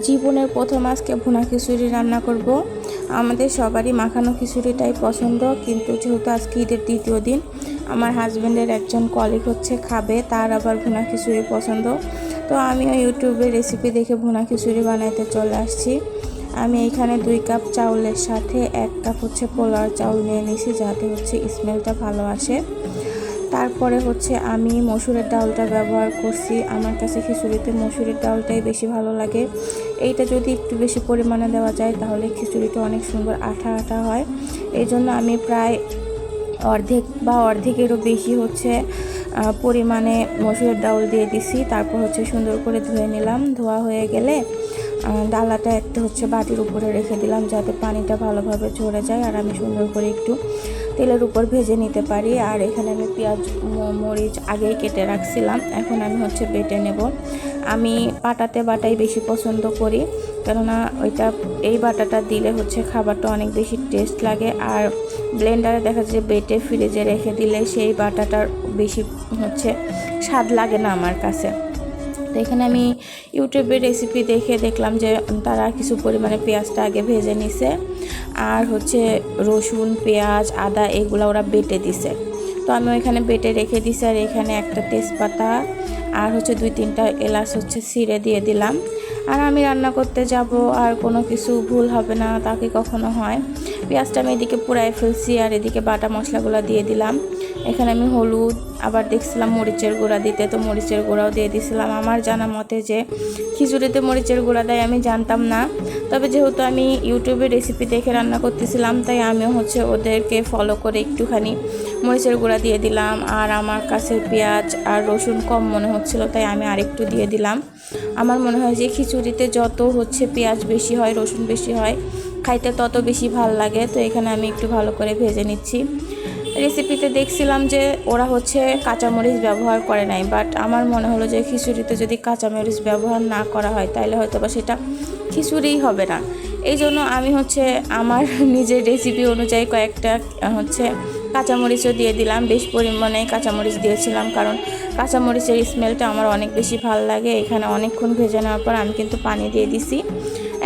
জীবনের প্রথম আজকে ভুনা খিচুড়ি রান্না করব। আমাদের সবারই মাখানো খিচুড়িটাই পছন্দ, কিন্তু যেহেতু আজকে ঈদের দ্বিতীয় দিন, আমার হাজব্যান্ডের একজন কলিগ খাবে, তার আবার ভুনা খিচুড়ি পছন্দ। তো আমিও ইউটিউবে রেসিপি দেখে ভুনা খিচুড়ি বানাইতে চলে আসছি। আমি এখানে 2 কাপ চাউলের সাথে 1 কাপ পোলাওর চাউল নিয়ে নিয়েছি, যাতে স্মেলটা ভালো আসে। তারপরে আমি মসুরের ডালটা ব্যবহার করছি। আমার কাছে খিচুড়িতে মসুরের ডালটাই বেশি ভালো লাগে। এইটা যদি একটু বেশি পরিমাণে দেওয়া যায় তাহলে খিচুড়িটা অনেক সুন্দর আঠা আঠা হয়। এই জন্য আমি প্রায় অর্ধেকেরও বেশি পরিমাণে মসুরের ডাল দিয়ে দিছি। তারপর সুন্দর করে ধুয়ে নিলাম। ধোয়া হয়ে গেলে ডালাটা একটা বাটির উপরে রেখে দিলাম, যাতে পানিটা ভালোভাবে ঝরে যায় আর আমি সুন্দর করে একটু তেলের উপর ভেজে নিতে পারি। আর এখানে আমি পেঁয়াজ মরিচ আগেই কেটে রাখছিলাম, এখন আমি বেটে নেব। আমি বাটাই বেশি পছন্দ করি, কেননা এই বাটাটা দিলে খাবারটা অনেক বেশি টেস্ট লাগে। আর ব্লেন্ডারে দেখা যায় বেটে ফ্রিজে রেখে দিলে সেই বাটাটার বেশি স্বাদ লাগে না আমার কাছে। তো এখানে আমি ইউটিউবের রেসিপি দেখে দেখলাম যে তারা কিছু পরিমাণে পেঁয়াজটা আগে ভেজে নিছে, আর রসুন পেঁয়াজ আদা এগুলো ওরা বেটে দিছে। তো আমি এখানে বেটে রেখে দিছি। আর এখানে একটা তেজপাতা আর 2-3টা এলাচ ছিঁড়ে দিয়ে দিলাম। আর আমি রান্না করতে যাব, আর কোনো কিছু ভুল হবে না তাকে কখনো হয়। পেঁয়াজটা আমি এদিকে পুড়াই ফেলছি, আর এদিকে বাটা মশলাগুলো দিয়ে দিলাম। এখানে আমি হলুদ, আবার দেখছিলাম মরিচের গুঁড়া দিতে, তো মরিচের গুঁড়াও দিয়ে দিছিলাম। আমার জানা মতে যে খিচুড়িতে মরিচের গুঁড়া দেয় আমি জানতাম না, তবে যেহেতু আমি ইউটিউবে রেসিপি দেখে রান্না করতেছিলাম, তাই আমিও ওদেরকে ফলো করে একটুখানি মরিচের গুঁড়া দিয়ে দিলাম। আর আমার কাছে পেঁয়াজ আর রসুন কম মনে হচ্ছিল, তাই আমি আরেকটু দিয়ে দিলাম। আমার মনে হয় যে খিচুড়িতে যত পেঁয়াজ বেশি হয় রসুন বেশি হয়, খাইতে তত বেশি ভাল লাগে। তো এখানে আমি একটু ভালো করে ভেজে নিচ্ছি। রেসিপিতে দেখছিলাম যে ওরা কাঁচামরিচ ব্যবহার করে নাই, বাট আমার মনে হলো যে খিচুড়িতে যদি কাঁচামরিচ ব্যবহার না করা হয় তাহলে হয়তো বা সেটা খিচুড়িই হবে না। এই জন্য আমি আমার নিজের রেসিপি অনুযায়ী কয়েকটা কাঁচামরিচও দিয়ে দিলাম। বেশ পরিমাণে কাঁচামরিচ দিয়েছিলাম, কারণ কাঁচামরিচের স্মেলটা আমার অনেক বেশি ভালো লাগে। এখানে অনেকক্ষণ ভেজে নেওয়ার পর আমি কিন্তু পানি দিয়ে দিছি।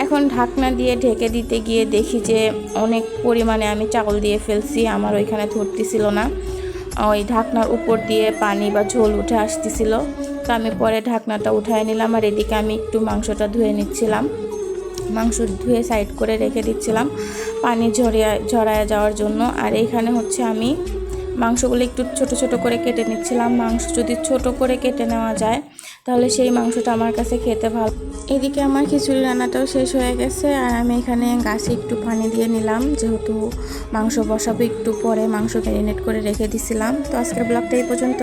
এখন ঢাকনা দিয়ে ঢেকে দিতে গিয়ে দেখি যে অনেক পরিমাণে আমি চাউল দিয়ে ফেলছি, আমার ওইখানে ধরতেছিল না। ওই ঢাকনার উপর দিয়ে পানি বা ঝোল উঠে আসতেছিল। তো আমি পরে ঢাকনাটা উঠায় নিলাম। আর এদিকে আমি একটু মাংসটা ধুয়ে নিচ্ছিলাম। মাংস ধুয়ে সাইড করে রেখে দিচ্ছিলাম পানি ঝরায় যাওয়ার জন্য। আর এইখানে আমি মাংসগুলো একটু ছোট ছোট করে কেটে নিচ্ছিলাম। মাংস যদি ছোট করে কেটে নেওয়া যায় তাহলে সেই মাংসটা আমার কাছে খেতে ভালো। এদিকে আমার খিচুড়ি রান্নাটাও শেষ হয়ে গেছে, আর আমি এখানে গাছে একটু পানি দিয়ে নিলাম, যেহেতু মাংস বসাবো একটু পরে। মাংস ম্যারিনেট করে রেখে দিছিলাম। তো আজকের ব্লগটা এই পর্যন্ত।